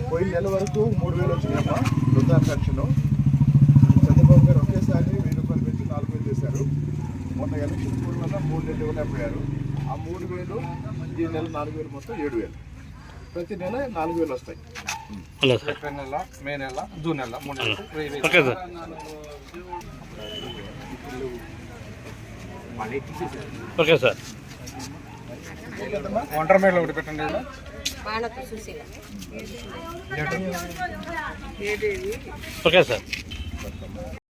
పోయిన నెల వరకు 3,000 వచ్చినాయమ్మా వృద్ధా పెన్షన్. చంద్రబాబు గారు ఒకేసారి 1,000 రూపాయలు పెంచి 4,000 చేశారు. మొన్న ఎలక్షన్ పూర్వం వల్ల 3 నెలలు ఇవ్వలేకపోయారు. ఆ 3,000 ఈ నెల 4,000 మొత్తం 7,000. ప్రతి నెల 4,000 వస్తాయి. ఏప్రిల్ నెల, మే నెల, జూన్ నెల 3 నెలలు. Okay sir. ఒంటరి మేడలో ఒకటి పెట్టండి. Okay sir.